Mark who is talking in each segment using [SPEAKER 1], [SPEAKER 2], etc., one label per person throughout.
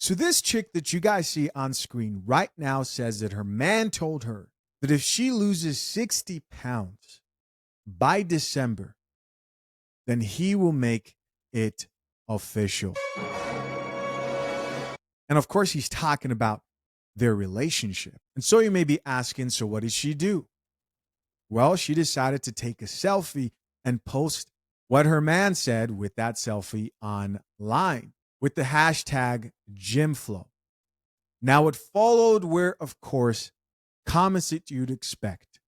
[SPEAKER 1] So this chick that you guys see on screen right now says that her man told her that if she loses 60 pounds by December, then he will make it official. And of course, he's talking about their relationship. And so you may be asking, so what did she do? Well, she decided to take a selfie and post what her man said with that selfie online with the hashtag GymFlow. Now, it followed were, of course, comments that you'd expect.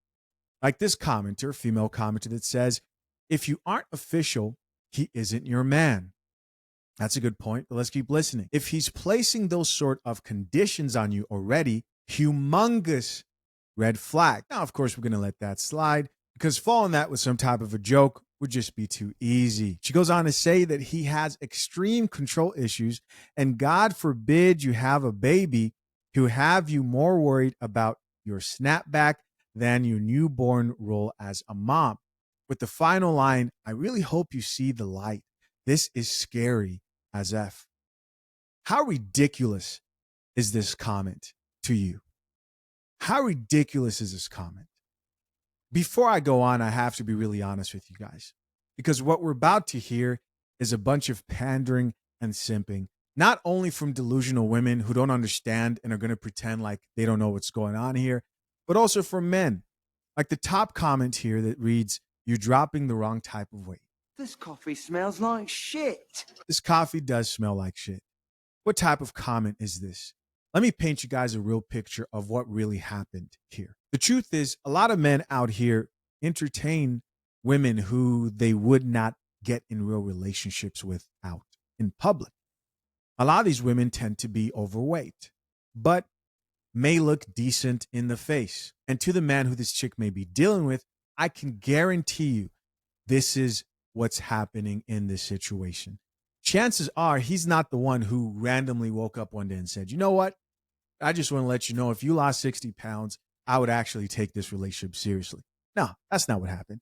[SPEAKER 1] Like this commenter, female commenter, that says, if you aren't official, he isn't your man. That's a good point, but let's keep listening. If he's placing those sort of conditions on you already, humongous red flag. Now, of course, we're going to let that slide because following that with some type of a joke would just be too easy. She goes on to say that he has extreme control issues, and God forbid you have a baby who have you more worried about your snapback than your newborn role as a mom. With the final line, I really hope you see the light. This is scary as F. How ridiculous is this comment to you? How ridiculous is this comment? Before I go on, I have to be really honest with you guys, because what we're about to hear is a bunch of pandering and simping, not only from delusional women who don't understand and are going to pretend like they don't know what's going on here, but also from men. Like the top comment here that reads, "You're dropping the wrong type of weight."
[SPEAKER 2] This coffee smells like shit.
[SPEAKER 1] This coffee does smell like shit. What type of comment is this? Let me paint you guys a real picture of what really happened here. The truth is, a lot of men out here entertain women who they would not get in real relationships with out in public. A lot of these women tend to be overweight, but may look decent in the face. And to the man who this chick may be dealing with, I can guarantee you this is what's happening in this situation. Chances are he's not the one who randomly woke up one day and said, you know what? I just want to let you know if you lost 60 pounds, I would actually take this relationship seriously. No, that's not what happened.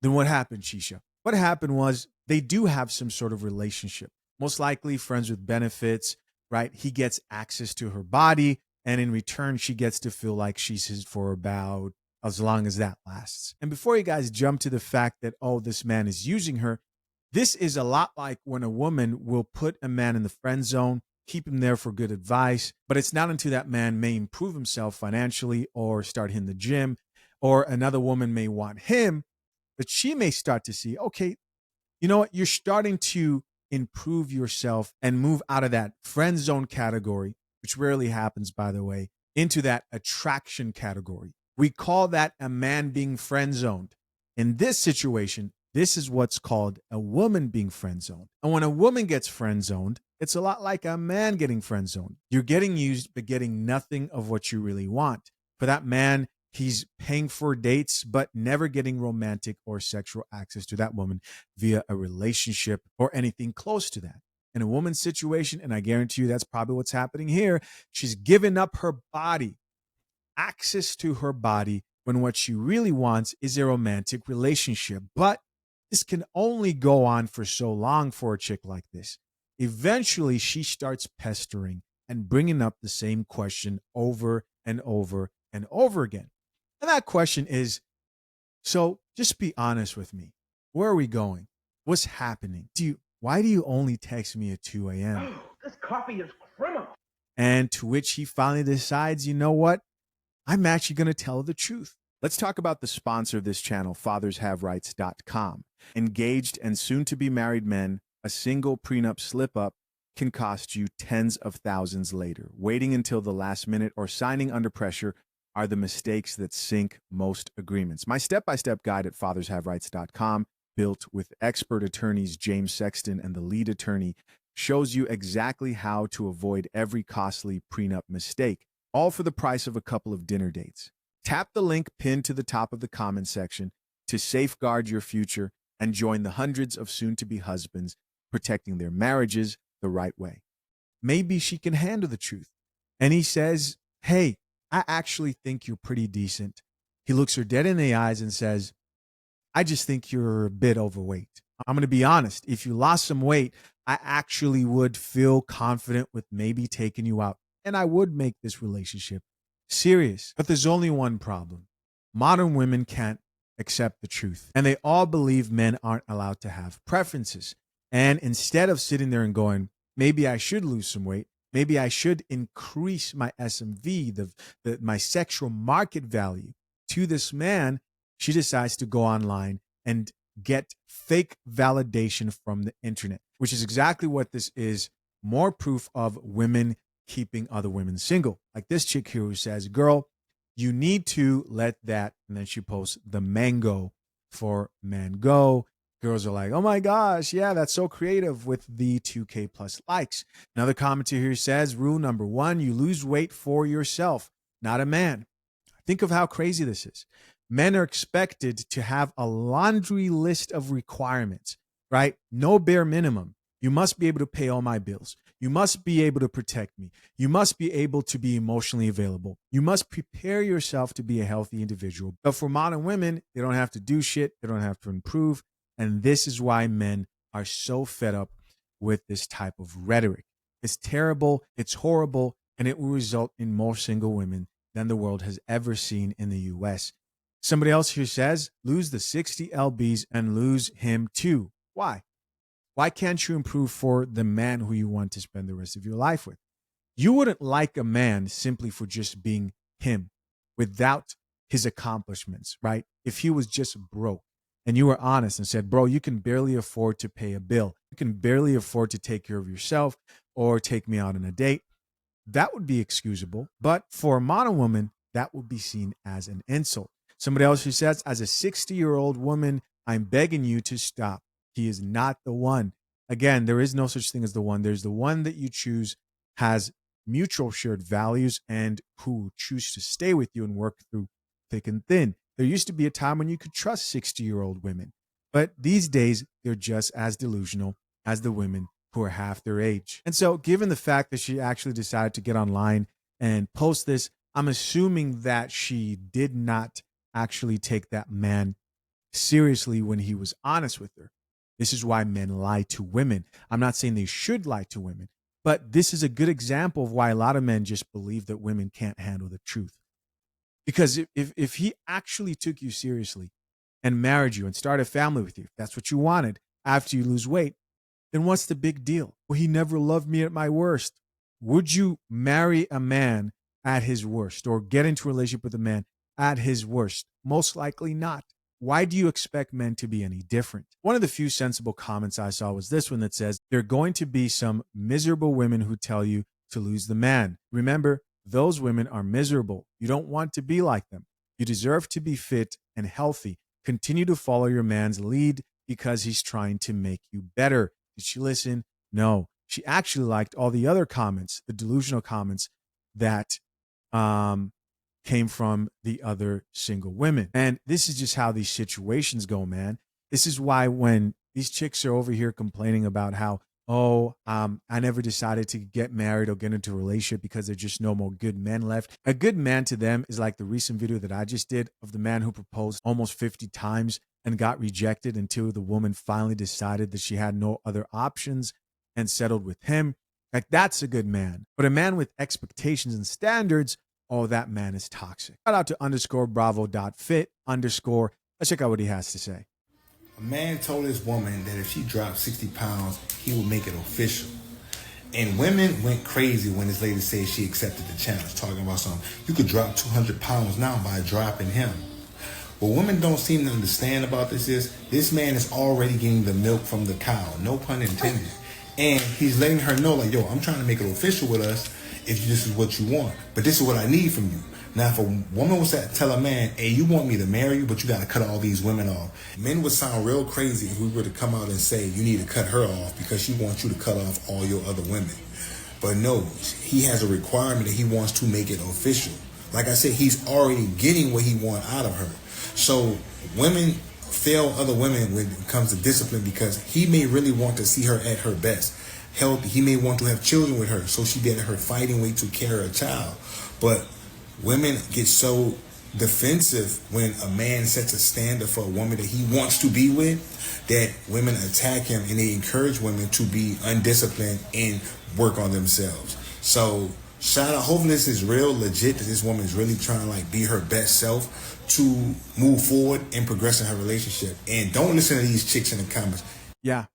[SPEAKER 1] Then what happened, Shisha? What happened was they do have some sort of relationship, most likely friends with benefits, right? He gets access to her body, and in return, she gets to feel like she's his for about as long as that lasts. And before you guys jump to the fact that, oh, this man is using her, this is a lot like when a woman will put a man in the friend zone, keep him there for good advice, but it's not until that man may improve himself financially or start hitting the gym, or another woman may want him, that she may start to see, okay, you know what, you're starting to improve yourself and move out of that friend zone category, which rarely happens, by the way, into that attraction category. We call that a man being friend zoned. In this situation, this is what's called a woman being friend zoned. And when a woman gets friend zoned, it's a lot like a man getting friend zoned. You're getting used, but getting nothing of what you really want. For that man, he's paying for dates, but never getting romantic or sexual access to that woman via a relationship or anything close to that. In a woman's situation, and I guarantee you that's probably what's happening here, she's given up her body, access to her body, when what she really wants is a romantic relationship. But this can only go on for so long for a chick like this. Eventually, she starts pestering and bringing up the same question over and over and over again. And that question is, so just be honest with me. Where are we going? What's happening? Why do you only text me at 2 a.m.?
[SPEAKER 2] This coffee is criminal.
[SPEAKER 1] And to which he finally decides, you know what? I'm actually going to tell the truth. Let's talk about the sponsor of this channel, fathershaverights.com. Engaged and soon-to-be married men, a single prenup slip-up can cost you tens of thousands later. Waiting until the last minute or signing under pressure are the mistakes that sink most agreements. My step-by-step guide at fathershaverights.com, built with expert attorneys James Sexton and the lead attorney, shows you exactly how to avoid every costly prenup mistake, all for the price of a couple of dinner dates. Tap the link pinned to the top of the comment section to safeguard your future and join the hundreds of soon-to-be husbands protecting their marriages the right way. Maybe she can handle the truth. And he says, hey, I actually think you're pretty decent. He looks her dead in the eyes and says, I just think you're a bit overweight. I'm going to be honest. If you lost some weight, I actually would feel confident with maybe taking you out, and I would make this relationship serious. But there's only one problem. Modern women can't accept the truth, and they all believe men aren't allowed to have preferences. And instead of sitting there and going, maybe I should lose some weight, maybe I should increase my SMV, my sexual market value to this man, she decides to go online and get fake validation from the internet, which is exactly what this is. More proof of women keeping other women single. Like this chick here who says, girl, you need to let that. And then she posts the mango for man go. Girls are like, oh my gosh, yeah, that's so creative with the 2K plus likes. Another commenter here says, rule number one, you lose weight for yourself, not a man. Think of how crazy this is. Men are expected to have a laundry list of requirements, right? No bare minimum. You must be able to pay all my bills. You must be able to protect me. You must be able to be emotionally available. You must prepare yourself to be a healthy individual. But for modern women, they don't have to do shit. They don't have to improve. And this is why men are so fed up with this type of rhetoric. It's terrible. It's horrible. And it will result in more single women than the world has ever seen in the US. Somebody else here says, lose the 60 lbs and lose him too. Why? Why can't you improve for the man who you want to spend the rest of your life with? You wouldn't like a man simply for just being him without his accomplishments, right? If he was just broke and you were honest and said, bro, you can barely afford to pay a bill. You can barely afford to take care of yourself or take me out on a date. That would be excusable. But for a modern woman, that would be seen as an insult. Somebody else who says, as a 60-year-old woman, I'm begging you to stop. He is not the one. Again, there is no such thing as the one. There's the one that you choose has mutual shared values and who choose to stay with you and work through thick and thin. There used to be a time when you could trust 60-year-old women, but these days they're just as delusional as the women who are half their age. And so given the fact that she actually decided to get online and post this, I'm assuming that she did not actually take that man seriously when he was honest with her. This is why men lie to women. I'm not saying they should lie to women, but this is a good example of why a lot of men just believe that women can't handle the truth. Because if he actually took you seriously and married you and started a family with you, if that's what you wanted after you lose weight, then what's the big deal? Well, he never loved me at my worst. Would you marry a man at his worst or get into a relationship with a man at his worst? Most likely not. Why do you expect men to be any different? One of the few sensible comments I saw was this one that says, there are going to be some miserable women who tell you to lose the man. Remember, those women are miserable. You don't want to be like them. You deserve to be fit and healthy. Continue to follow your man's lead because he's trying to make you better. Did she listen? No. She actually liked all the other comments, the delusional comments that came from the other single women. And this is just how these situations go, man. This is why when these chicks are over here complaining about how, I never decided to get married or get into a relationship because there's just no more good men left. A good man to them is like the recent video that I just did of the man who proposed almost 50 times and got rejected until the woman finally decided that she had no other options and settled with him. Like, that's a good man. But a man with expectations and standards, oh, that man is toxic. Shout out to _bravo.fit_. Let's check out what he has to say.
[SPEAKER 3] A man told his woman that if she dropped 60 pounds, he would make it official. And women went crazy when this lady said she accepted the challenge, talking about something. You could drop 200 pounds now by dropping him. What women don't seem to understand about this is this man is already getting the milk from the cow, no pun intended. And he's letting her know, like, yo, I'm trying to make it official with us if this is what you want. But this is what I need from you. Now, if a woman was to tell a man, hey, you want me to marry you, but you got to cut all these women off. Men would sound real crazy if we were to come out and say, you need to cut her off because she wants you to cut off all your other women. But no, he has a requirement that he wants to make it official. Like I said, he's already getting what he wants out of her. So women fail other women when it comes to discipline because he may really want to see her at her best. Healthy. He may want to have children with her so she be at her fighting weight to carry a child. But women get so defensive when a man sets a standard for a woman that he wants to be with, that women attack him and they encourage women to be undisciplined and work on themselves. So shout out, hopefully this is real legit, that this woman is really trying to like be her best self to move forward and progress in her relationship. And don't listen to these chicks in the comments.
[SPEAKER 1] Yeah.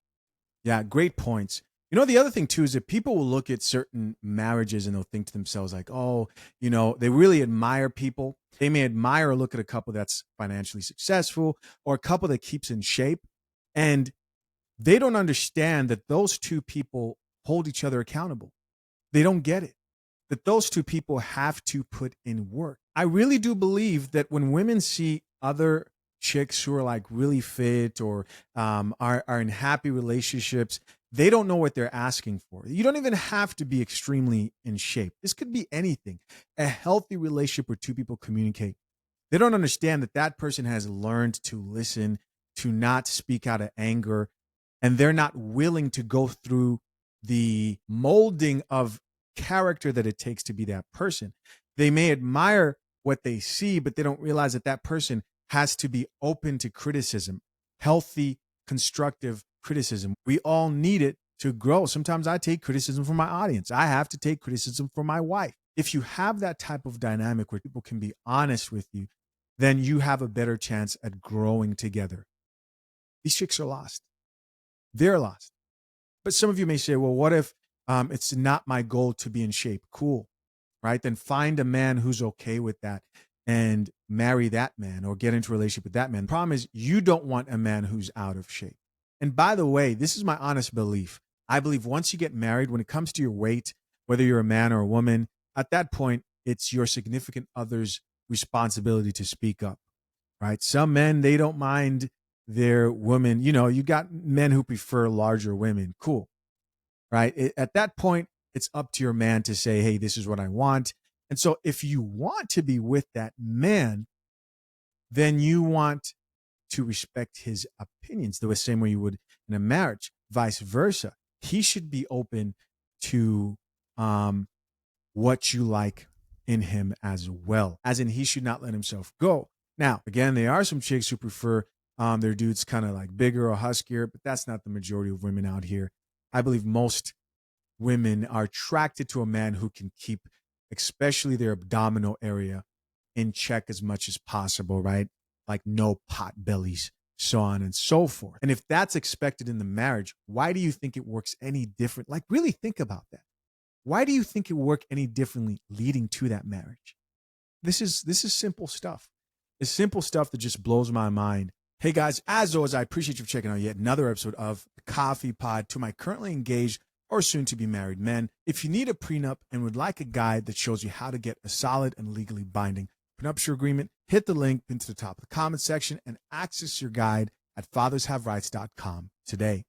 [SPEAKER 1] Yeah. Great points. You know, the other thing too is that people will look at certain marriages and they'll think to themselves like, oh, you know, they really admire people. They may admire or look at a couple that's financially successful or a couple that keeps in shape. And they don't understand that those two people hold each other accountable. They don't get it, that those two people have to put in work. I really do believe that when women see other chicks who are like really fit or are in happy relationships, they don't know what they're asking for. You don't even have to be extremely in shape. This could be anything. A healthy relationship where two people communicate. They don't understand that that person has learned to listen, to not speak out of anger, and they're not willing to go through the molding of character that it takes to be that person. They may admire what they see, but they don't realize that that person has to be open to criticism, healthy, constructive criticism. We all need it to grow. Sometimes I take criticism from my audience. I have to take criticism from my wife. If you have that type of dynamic where people can be honest with you, then you have a better chance at growing together. These chicks are lost. They're lost. But some of you may say, well, what if it's not my goal to be in shape? Cool, right? Then find a man who's okay with that and marry that man or get into a relationship with that man. The problem is you don't want a man who's out of shape. And by the way, this is my honest belief. I believe once you get married, when it comes to your weight, whether you're a man or a woman, at that point, it's your significant other's responsibility to speak up, right? Some men, they don't mind their women. You know, you got men who prefer larger women. Cool, right? At that point, it's up to your man to say, hey, this is what I want. And so if you want to be with that man, then you want to respect his opinions the same way you would in a marriage, vice versa. He should be open to what you like in him as well, as in he should not let himself go. Now, again, there are some chicks who prefer their dudes kind of like bigger or huskier, but that's not the majority of women out here. I believe most women are attracted to a man who can keep, especially their abdominal area, in check as much as possible, right? Like no pot bellies, so on and so forth. And if that's expected in the marriage, why do you think it works any different? Like really think about that. Why do you think it work any differently leading to that marriage? This is simple stuff. It's simple stuff that just blows my mind. Hey guys, as always, I appreciate you for checking out yet another episode of the Coffee Pod. To my currently engaged or soon to be married men, if you need a prenup and would like a guide that shows you how to get a solid and legally binding prenuptial agreement, hit the link into the top of the comment section and access your guide at fathershaverights.com today.